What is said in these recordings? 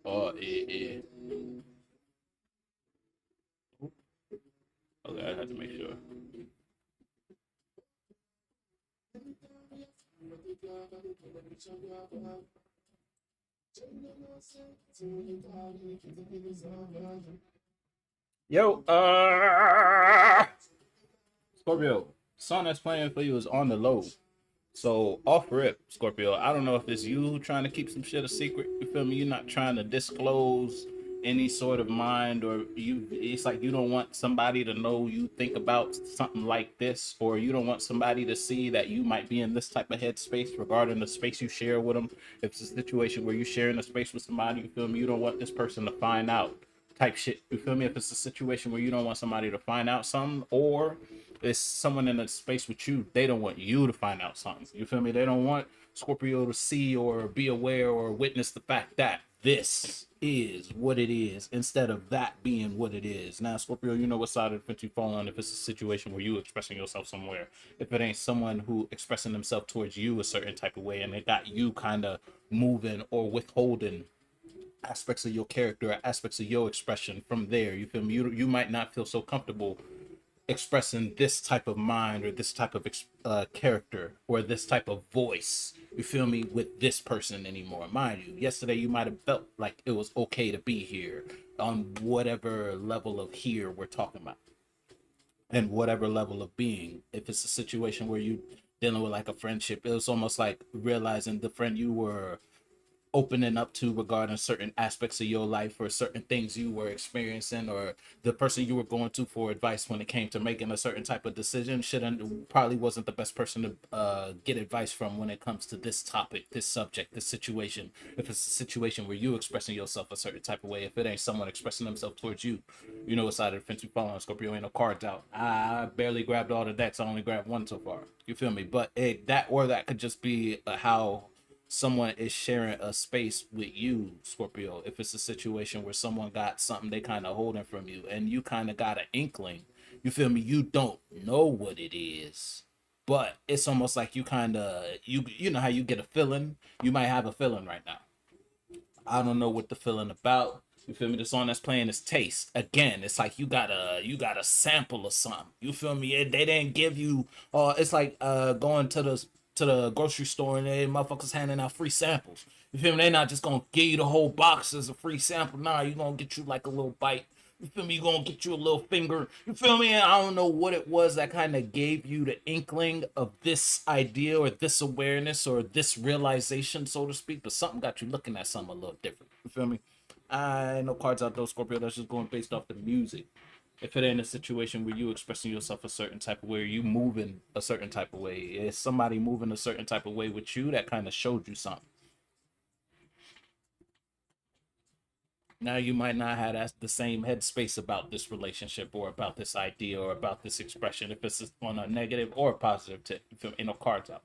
Oh, yeah. Okay, I have to make sure. Yo, Scorpio, song that's playing for you is on the low. So off rip, Scorpio. I don't know if it's you trying to keep some shit a secret. You feel me? You're not trying to disclose any sort of mind, or you. It's like you don't want somebody to know you think about something like this, or you don't want somebody to see that you might be in this type of headspace regarding the space you share with them. If it's a situation where you're sharing a space with somebody, you feel me? You don't want this person to find out. Type shit. You feel me? If it's a situation where you don't want somebody to find out something, or it's someone in a space with you, they don't want you to find out something. You feel me? They don't want Scorpio to see or be aware or witness the fact that this is what it is instead of that being what it is. Now, Scorpio, you know what side of the fence you fall on if it's a situation where you expressing yourself somewhere. If it ain't someone who expressing themselves towards you a certain type of way and they got you kind of moving or withholding aspects of your character, aspects of your expression from there. You feel me? You might not feel so comfortable expressing this type of mind or this type of character or this type of voice, you feel me, with this person anymore. Mind you, yesterday you might have felt like it was okay to be here on whatever level of here we're talking about and whatever level of being. If it's a situation where you dealing with like a friendship, it was almost like realizing the friend you were opening up to regarding certain aspects of your life or certain things you were experiencing, or the person you were going to for advice when it came to making a certain type of decision shouldn't probably wasn't the best person to get advice from when it comes to this topic, this subject, this situation. If it's a situation where you expressing yourself a certain type of way, if it ain't someone expressing themselves towards you, you know what side of the fence you fall on. Scorpio, ain't no cards out. I barely grabbed all the decks. I only grabbed one so far. You feel me? But that or that could just be how someone is sharing a space with you, Scorpio. If it's a situation where someone got something they kind of holding from you and you kind of got an inkling, you feel me? You don't know what it is, but it's almost like you kind of, you know how you get a feeling? You might have a feeling right now. I don't know what the feeling about. You feel me? The song that's playing is Taste. Again, it's like you got a sample of something. You feel me? They didn't give you it's like going to the grocery store and they motherfuckers handing out free samples. You feel me? They not just gonna give you the whole box as a free sample. Nah, you gonna get you like a little bite. You feel me? You gonna get you a little finger. You feel me? And I don't know what it was that kind of gave you the inkling of this idea or this awareness or this realization, so to speak. But something got you looking at something a little different. You feel me? I ain't no cards out though, Scorpio. That's just going based off the music. If it ain't a situation where you expressing yourself a certain type of way, or you moving a certain type of way, is somebody moving a certain type of way with you that kind of showed you something. Now you might not have the same headspace about this relationship or about this idea or about this expression if it's on a negative or a positive tip. Ain't no cards out.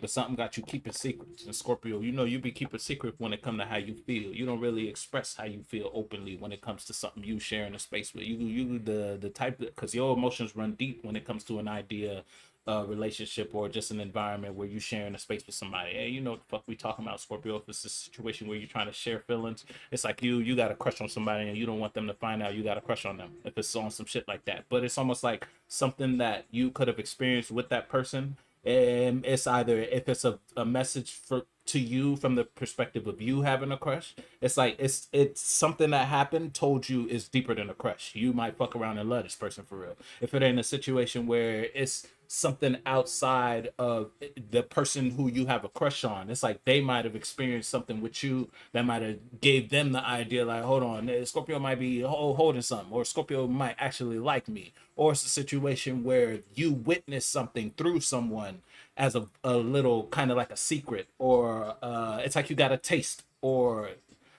But something got you keeping secrets. And Scorpio, you know you be keeping secret when it come to how you feel. You don't really express how you feel openly when it comes to something you share in a space with. You the type that, because your emotions run deep when it comes to an idea, relationship, or just an environment where you sharing a space with somebody. Hey, you know what the fuck we talking about, Scorpio. If it's a situation where you're trying to share feelings, it's like you got a crush on somebody and you don't want them to find out you got a crush on them. If it's on some shit like that, but it's almost like something that you could have experienced with that person, and it's either if it's a message for to you from the perspective of you having a crush, it's like it's something that happened told you is deeper than a crush. You might fuck around and love this person for real. If it ain't a situation where it's something outside of the person who you have a crush on, it's like they might have experienced something with you that might have gave them the idea like, hold on, Scorpio might be holding something, or Scorpio might actually like me, or it's a situation where you witness something through someone as a little kind of like a secret, or it's like you got a taste, or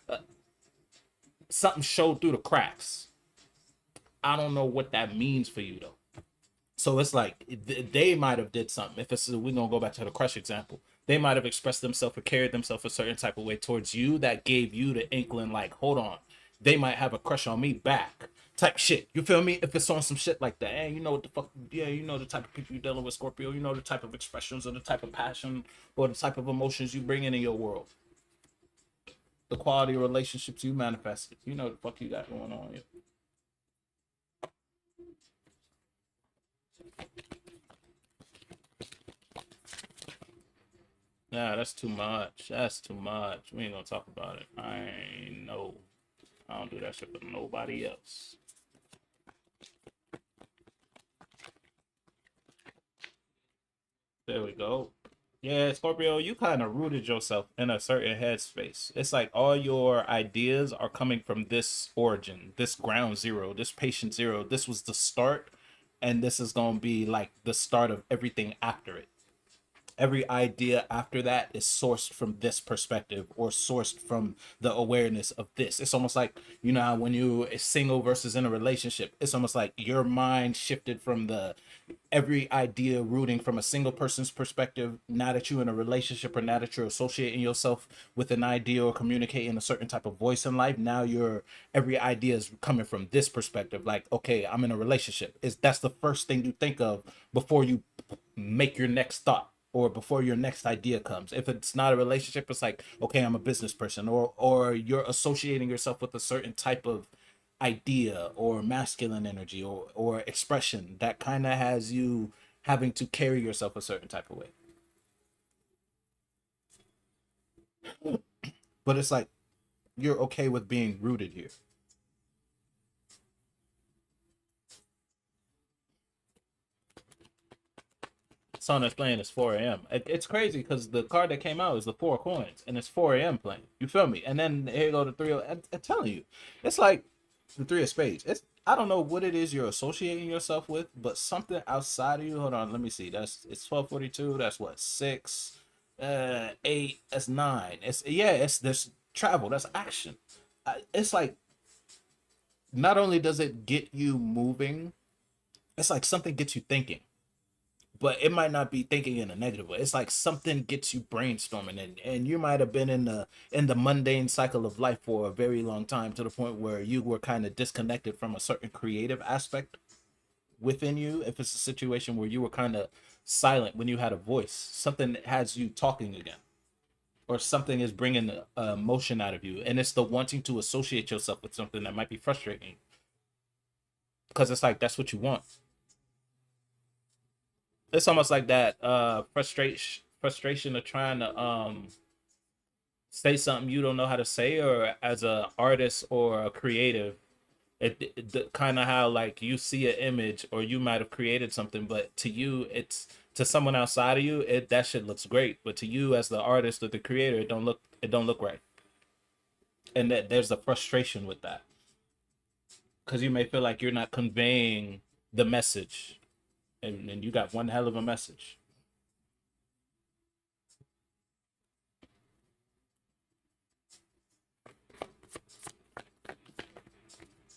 uh, something showed through the cracks. I don't know what that means for you though. So it's like they might have did something. If it's we're gonna go back to the crush example, they might have expressed themselves or carried themselves a certain type of way towards you that gave you the inkling, like, hold on, they might have a crush on me back, type shit. You feel me? If it's on some shit like that, and you know what the fuck, yeah, you know the type of people you're dealing with, Scorpio. You know the type of expressions or the type of passion or the type of emotions you bring in your world, the quality of relationships you manifested. You know the fuck you got going on here. Nah, that's too much. That's too much. We ain't gonna talk about it. I ain't know. I don't do that shit for nobody else. There we go. Yeah, Scorpio, you kind of rooted yourself in a certain headspace. It's like all your ideas are coming from this origin, this ground zero, this patient zero. This was the start, and this is gonna be like the start of everything after it. Every idea after that is sourced from this perspective or sourced from the awareness of this. It's almost like, you know how when you single versus in a relationship, it's almost like your mind shifted from the every idea rooting from a single person's perspective. Now that you're in a relationship or now that you're associating yourself with an idea or communicating a certain type of voice in life, now your every idea is coming from this perspective. Like, okay, I'm in a relationship. Is that's the first thing you think of before you make your next thought or before your next idea comes. If it's not a relationship, it's like, okay, I'm a business person, or you're associating yourself with a certain type of idea or masculine energy or expression that kind of has you having to carry yourself a certain type of way. But it's like you're okay with being rooted here. Song that's playing is 4 a.m. It's crazy because the card that came out is the 4 coins and it's 4 a.m. playing. You feel me? And then here go the three. I'm telling you, it's like the 3 of spades. It's I don't know what it is you're associating yourself with, but something outside of you. Hold on, let me see. It's 12:42. That's what 6, 8. That's 9. It's yeah. It's there's travel. That's action. It's like not only does it get you moving, it's like something gets you thinking, but it might not be thinking in a negative way. It's like something gets you brainstorming, and you might have been in the mundane cycle of life for a very long time to the point where you were kind of disconnected from a certain creative aspect within you. If it's a situation where you were kind of silent when you had a voice, something has you talking again, or something is bringing emotion out of you, and it's the wanting to associate yourself with something that might be frustrating because it's like that's what you want. It's almost like that frustration of trying to say something you don't know how to say, or as a artist or a creative, it kind of how like you see an image or you might have created something, but to you it's to someone outside of you it that shit looks great, but to you as the artist or the creator it don't look right, and that there's a frustration with that because you may feel like you're not conveying the message, and you got one hell of a message.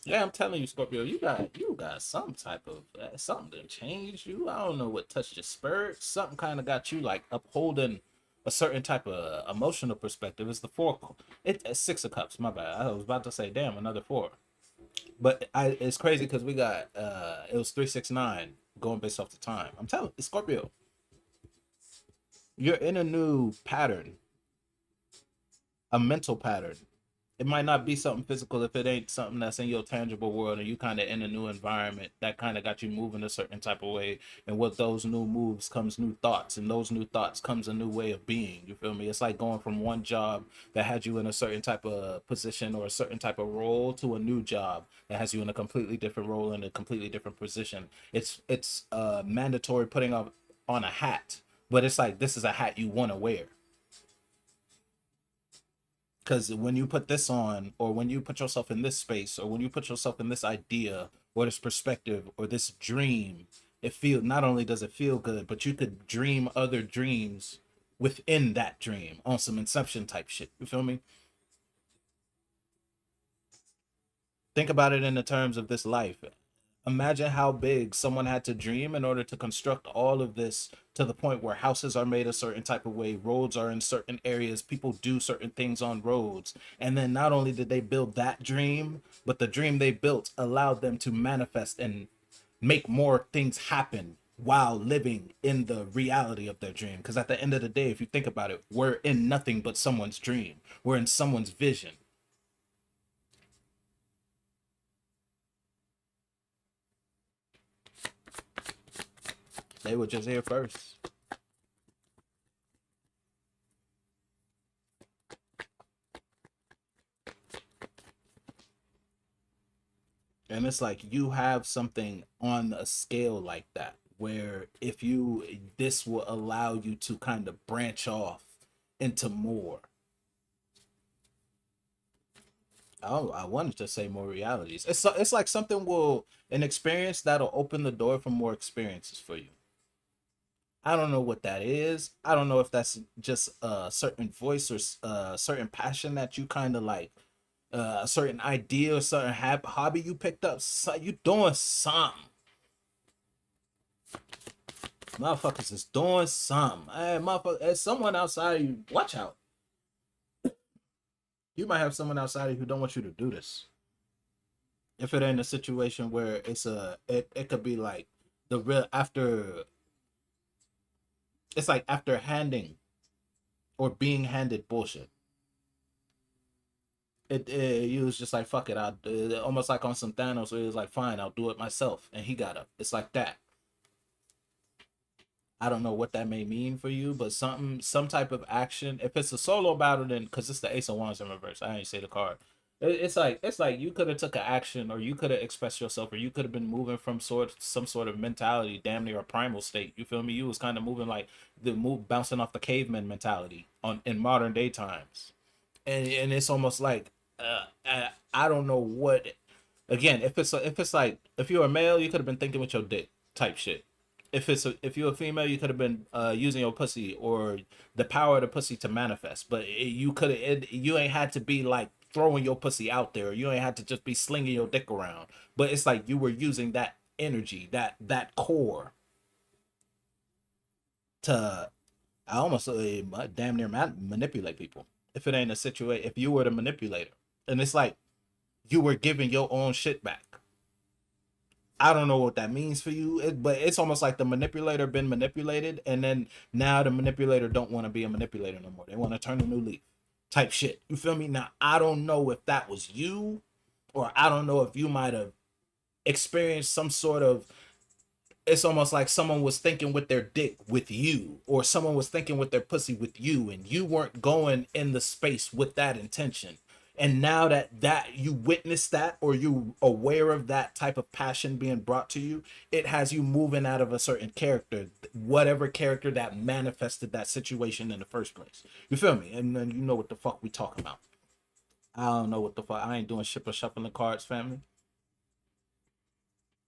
Yeah, I'm telling you, Scorpio, you got some type of something that changed you. I don't know what touched your spirit. Something kind of got you like upholding a certain type of emotional perspective. It's the four. It's 6 of cups. My bad. I was about to say, damn, another four. But it's crazy because we got it was 369 going based off the time. I'm telling Scorpio, you're in a new pattern, a mental pattern. It might not be something physical if it ain't something that's in your tangible world and you kind of in a new environment that kind of got you moving a certain type of way. And with those new moves comes new thoughts, and those new thoughts comes a new way of being. You feel me? It's like going from one job that had you in a certain type of position or a certain type of role to a new job that has you in a completely different role in a completely different position. It's mandatory putting on a hat, but it's like this is a hat you want to wear. Because when you put this on, or when you put yourself in this space, or when you put yourself in this idea, or this perspective, or this dream, it feel not only does it feel good, but you could dream other dreams within that dream on some inception type shit. You feel me? Think about it in the terms of this life. Imagine how big someone had to dream in order to construct all of this to the point where houses are made a certain type of way, roads are in certain areas, people do certain things on roads. And then not only did they build that dream, but the dream they built allowed them to manifest and make more things happen while living in the reality of their dream. Because at the end of the day, if you think about it, we're in nothing but someone's dream, we're in someone's vision. They were just here first. And it's like you have something on a scale like that where if you this will allow you to kind of branch off into more. I wanted to say more realities. It's like something will an experience that'll open the door for more experiences for you. I don't know what that is. I don't know if that's just a certain voice or a certain passion that you kind of like, a certain idea or certain hobby you picked up. So you doing something. Motherfuckers is doing something. Hey, motherfucker, there's someone outside of you. Watch out. You might have someone outside of you who don't want you to do this. If it ain't a situation where it could be like the real after it's like after handing or being handed bullshit. He was just like fuck it. I almost like on some Thanos where he was like fine, I'll do it myself, and he got up. It's like that. I don't know what that may mean for you, but some type of action. If it's a solo battle, then because it's the Ace of Wands in reverse, I ain't say the card. It's like you could have took an action, or you could have expressed yourself, or you could have been moving from some sort of mentality, damn near a primal state. You feel me? You was kind of moving like the move bouncing off the caveman mentality on in modern day times, and it's almost like I don't know what. Again, if it's like if you're a male, you could have been thinking with your dick type shit. If you're a female, you could have been using your pussy or the power of the pussy to manifest. But you ain't had to be like throwing your pussy out there. You ain't had to just be slinging your dick around. But it's like you were using that energy, that core to I almost say damn near manipulate people. If it ain't a situation, if you were the manipulator, and it's like you were giving your own shit back. I don't know what that means for you, but it's almost like the manipulator been manipulated, and then now the manipulator don't want to be a manipulator no more. They want to turn a new leaf, type shit. You feel me? Now I don't know if that was you, or I don't know if you might have experienced some sort of it's almost like someone was thinking with their dick with you, or someone was thinking with their pussy with you, and you weren't going in the space with that intention. And now that you witness that, or you aware of that type of passion being brought to you, it has you moving out of a certain character, whatever character that manifested that situation in the first place. You feel me? And then you know what the fuck we talking about. I don't know what the fuck. I ain't doing shit but shuffling cards, family.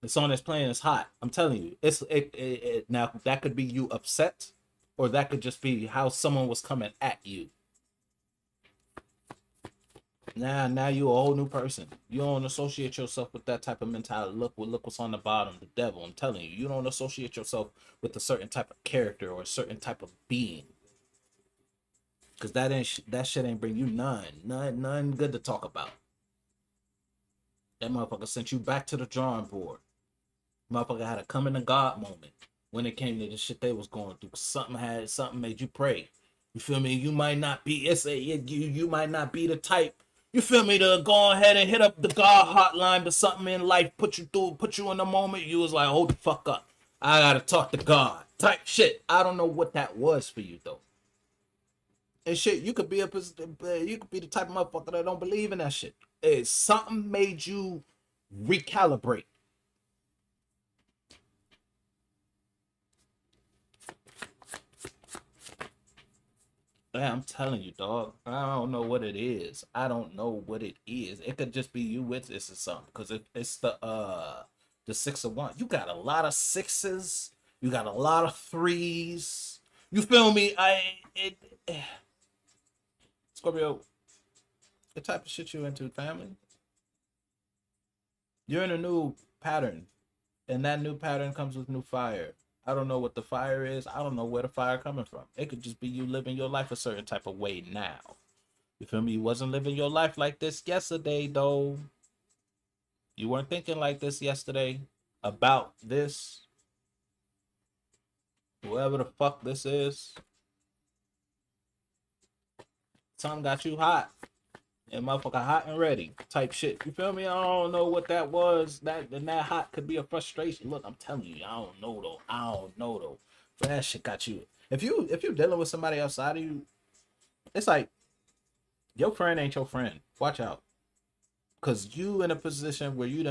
The song that's playing is hot. I'm telling you, now that could be you upset, or that could just be how someone was coming at you. Now you a whole new person. You don't associate yourself with that type of mentality. Look what's on the bottom. The devil. I'm telling you, you don't associate yourself with a certain type of character or a certain type of being, because that shit ain't bring you none good to talk about. That motherfucker sent you back to the drawing board. Motherfucker had a coming to God moment when it came to the shit they was going through. Something made you pray. You feel me? You might not be you might not be the type. You feel me to go ahead and hit up the God hotline, but something in life put you in the moment. You was like, hold the fuck up. I gotta talk to God. Type shit. I don't know what that was for you though. And shit, you could be the type of motherfucker that don't believe in that shit. Something made you recalibrate. Yeah, I'm telling you, dog. I don't know what it is. I don't know what it is. It could just be you with this or something. Because it's the 6 of 1. You got a lot of sixes. You got a lot of threes. You feel me? Scorpio, the type of shit you into, family. You're in a new pattern. And that new pattern comes with new fire. I don't know what the fire is. I don't know where the fire coming from. It could just be you living your life a certain type of way now. You feel me? You wasn't living your life like this yesterday, though. You weren't thinking like this yesterday about this. Whoever the fuck this is. Something got you hot. And motherfucker hot and ready type shit. You feel me? I don't know what that was. That hot could be a frustration. Look, I'm telling you, I don't know though. I don't know though. But that shit got you. If you're dealing with somebody outside of you, it's like your friend ain't your friend. Watch out. Cause you in a position where you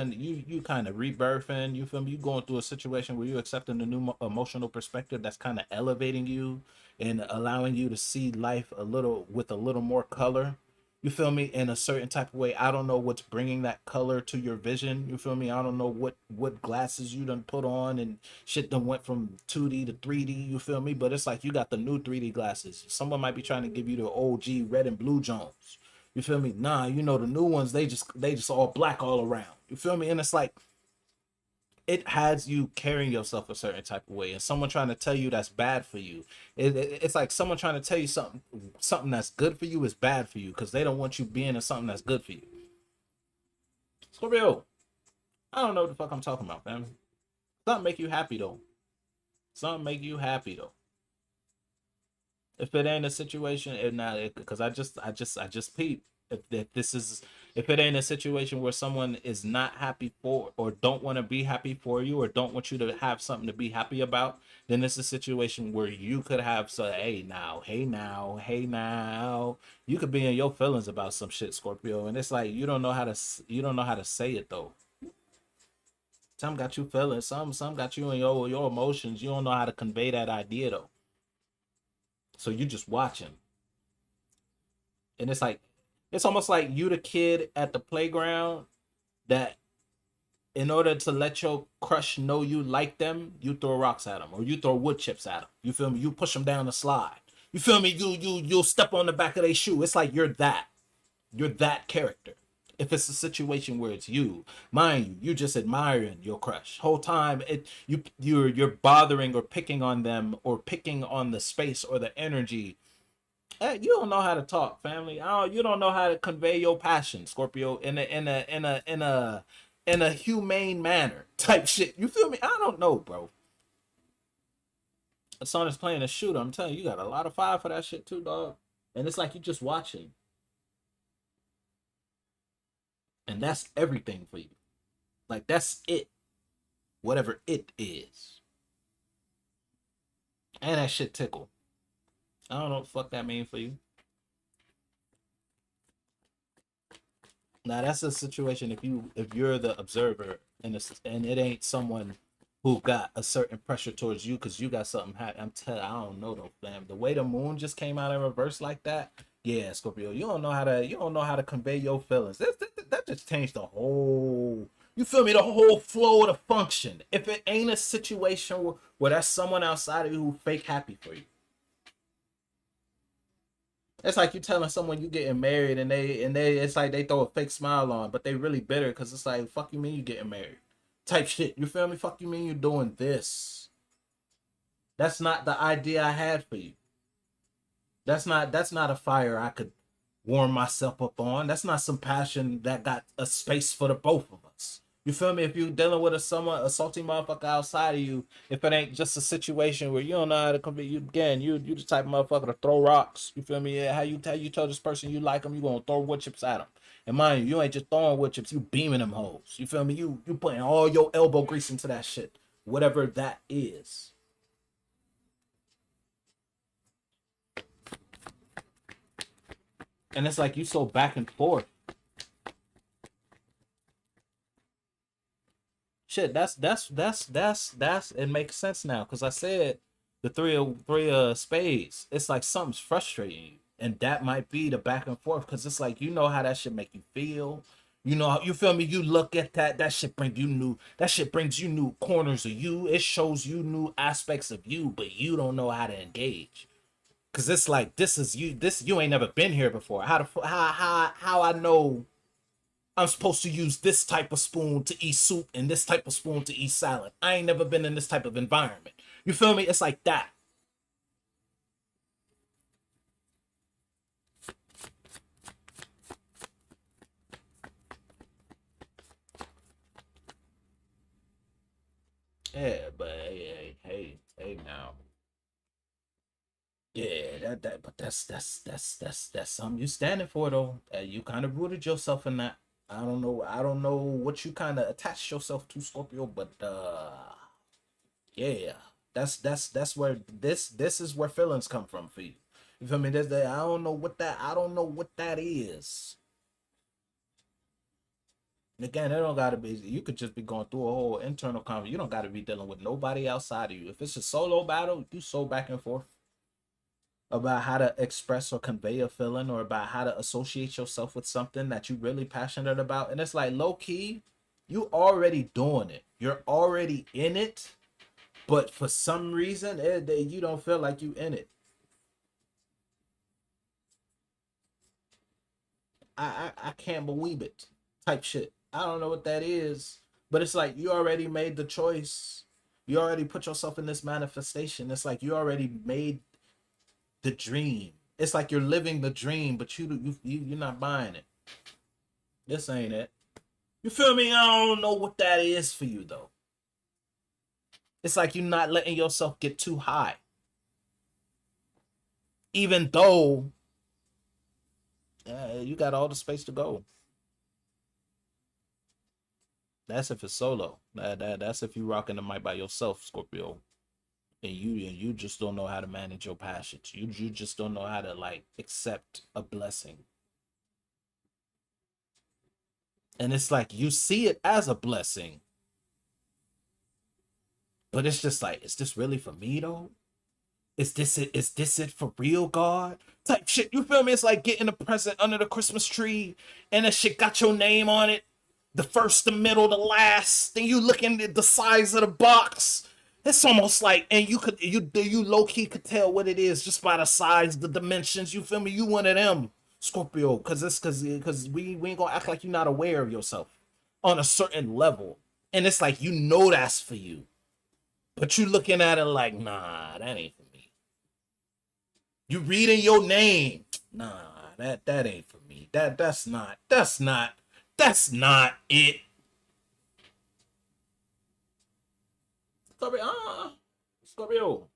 kind of rebirthing, you feel me? You going through a situation where you accepting a new emotional perspective that's kind of elevating you and allowing you to see life a little with a little more color. You feel me? In a certain type of way. I don't know what's bringing that color to your vision. You feel me? I don't know what glasses you done put on and shit done went from 2D to 3D. You feel me? But it's like you got the new 3D glasses. Someone might be trying to give you the OG red and blue Jones. You feel me? Nah, you know the new ones, they just all black all around. You feel me? And it's like it has you carrying yourself a certain type of way, and someone trying to tell you that's bad for you. It's like someone trying to tell you something that's good for you is bad for you because they don't want you being in something that's good for you. Scorpio, I don't know what the fuck I'm talking about, fam. Something make you happy though. Something make you happy though. If it ain't a situation, if not, because I just peep. If it ain't a situation where someone is not happy for or don't want to be happy for you or don't want you to have something to be happy about, then it's a situation where you could have say, hey now, you could be in your feelings about some shit, Scorpio, and it's like you don't know how to say it though. Some got you feeling, some got you in your emotions. You don't know how to convey that idea though. So you just watching. And it's like it's almost like you the kid at the playground that in order to let your crush know you like them, you throw rocks at them or you throw wood chips at them. You feel me? You push them down the slide. You feel me? You'll step on the back of their shoe. It's like you're that character. If it's a situation where it's you, mind you, you just admiring your crush whole time. You're bothering or picking on them or picking on the space or the energy. Hey, you don't know how to talk, family. You don't know how to convey your passion, Scorpio, in a humane manner, type shit. You feel me? I don't know, bro. A son is playing a shooter. I'm telling you, you got a lot of fire for that shit too, dog. And it's like you just watching, and that's everything for you. Like that's it, whatever it is, and that shit tickle. I don't know what the fuck that mean for you. Now that's a situation if you're the observer and it ain't someone who got a certain pressure towards you because you got something. I don't know though, fam. The way the moon just came out in reverse like that, yeah, Scorpio, you don't know how to convey your feelings. That just changed the whole. You feel me? The whole flow of the function. If it ain't a situation where that's someone outside of you who fake happy for you. It's like you telling someone you getting married and they it's like they throw a fake smile on, but they really bitter because it's like fuck you mean you getting married, type shit. You feel me? Fuck you mean you doing this? That's not the idea I had for you. That's not a fire I could warm myself up on. That's not some passion that got a space for the both of us. You feel me? If you dealing with a salty motherfucker outside of you, if it ain't just a situation where you don't know how to compete, you the type of motherfucker to throw rocks. You feel me? Yeah, how you tell this person you like them, you gonna throw wood chips at them. And mind you, you ain't just throwing wood chips, you beaming them hoes. You feel me? You putting all your elbow grease into that shit, whatever that is. And it's like you so back and forth. Shit, that's it makes sense now because I said the three of spades. It's like something's frustrating you, and that might be the back and forth because it's like you know how that shit make you feel. You know you feel me. You look at that shit bring you new. That shit brings you new corners of you. It shows you new aspects of you, but you don't know how to engage. Cause it's like this is you. This you ain't never been here before. How I know I'm supposed to use this type of spoon to eat soup and this type of spoon to eat salad. I ain't never been in this type of environment. You feel me? It's like that. Yeah, but hey now. Yeah, but that's something you standing for though. You kind of rooted yourself in that. I don't know what you kind of attached yourself to, Scorpio, but yeah, that's where this is where feelings come from for you. You feel me? I don't know what that is. And again, it don't gotta be. You could just be going through a whole internal conversation. You don't gotta be dealing with nobody outside of you. If it's a solo battle, you so back and forth about how to express or convey a feeling, or about how to associate yourself with something that you're really passionate about. And it's like low key, you already doing it. You're already in it, but for some reason, you don't feel like you in it. I can't believe it. Type shit. I don't know what that is, but it's like you already made the choice. You already put yourself in this manifestation. It's like you already made the dream. It's like you're living the dream, but you're not buying it. This ain't it. You feel me? I don't know what that is for you though. It's like you're not letting yourself get too high, even though you got all the space to go. That's if it's solo. That's if you rocking the mic by yourself, Scorpio, and you just don't know how to manage your passions. You just don't know how to like accept a blessing. And it's like you see it as a blessing, but it's just like, is this really for me though? Is this it? Is this it for real, God? Type shit. You feel me? It's like getting a present under the Christmas tree and that shit got your name on it. The first, the middle, the last. Then you looking at the size of the box. It's almost like, and you low key could tell what it is just by the size, the dimensions. You feel me? You one of them, Scorpio, because we ain't gonna act like you're not aware of yourself on a certain level, and it's like you know that's for you, but you looking at it like, nah, that ain't for me. You reading your name, nah, that ain't for me. That's not it. Scorpio, Scorpio.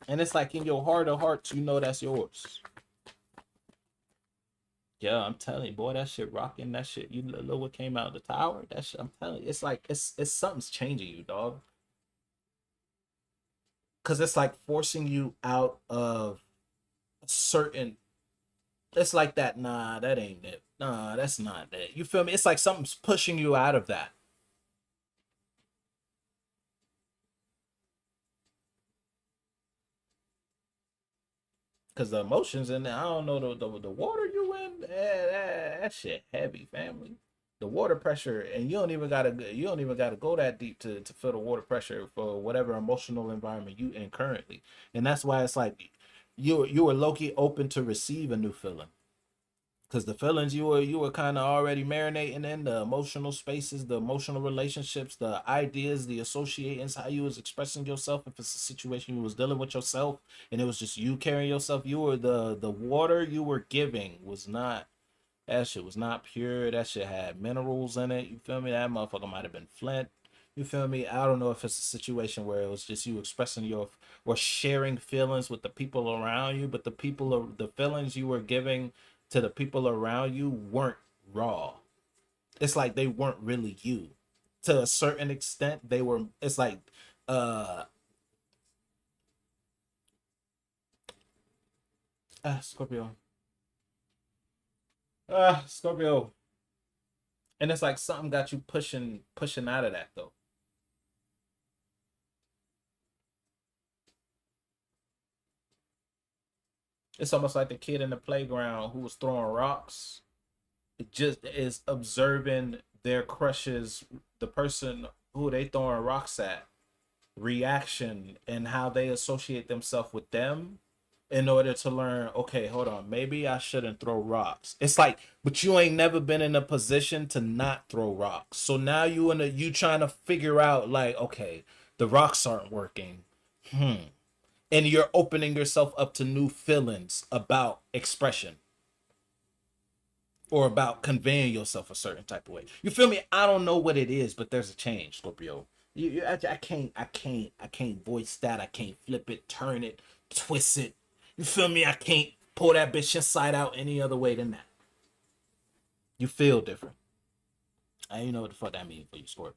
And it's like in your heart of hearts, you know that's yours. Yeah, I'm telling you, boy, that shit rocking. That shit, you know what came out of the tower? That shit, I'm telling you, it's like it's something's changing you, dog. Cause it's like forcing you out of a certain. It's like that. Nah, that ain't it. Nah, that's not it. You feel me? It's like something's pushing you out of that. Cause the emotions in there, I don't know the water you in, that shit heavy, family. The water pressure, and you don't even gotta go that deep to feel the water pressure for whatever emotional environment you in currently. And that's why it's like you were low-key open to receive a new feeling. Because the feelings you were kind of already marinating in, the emotional spaces, the emotional relationships, the ideas, the associations, how you was expressing yourself. If it's a situation you was dealing with yourself and it was just you carrying yourself, you were the water you were giving was not, that shit was not pure. That shit had minerals in it. You feel me? That motherfucker might have been Flint. You feel me? I don't know if it's a situation where it was just you expressing your or sharing feelings with the people around you, but the feelings you were giving to the people around you weren't raw. It's like they weren't really you. To a certain extent, they were. It's like, uh, Scorpio, Scorpio, and it's like something got you pushing out of that though. It's almost like the kid in the playground who was throwing rocks. It just is observing their crushes, the person who they throwing rocks at, reaction and how they associate themselves with them. in order to learn, okay, hold on, maybe I shouldn't throw rocks. It's like, but you ain't never been in a position to not throw rocks. So now you trying to figure out like, okay, the rocks aren't working. And you're opening yourself up to new feelings about expression or about conveying yourself a certain type of way. You feel me? I don't know what it is, but there's a change, Scorpio. I can't voice that. I can't flip it, turn it, twist it. You feel me? I can't pull that bitch inside out any other way than that. You feel different. I don't know what the fuck that means for you, Scorpio.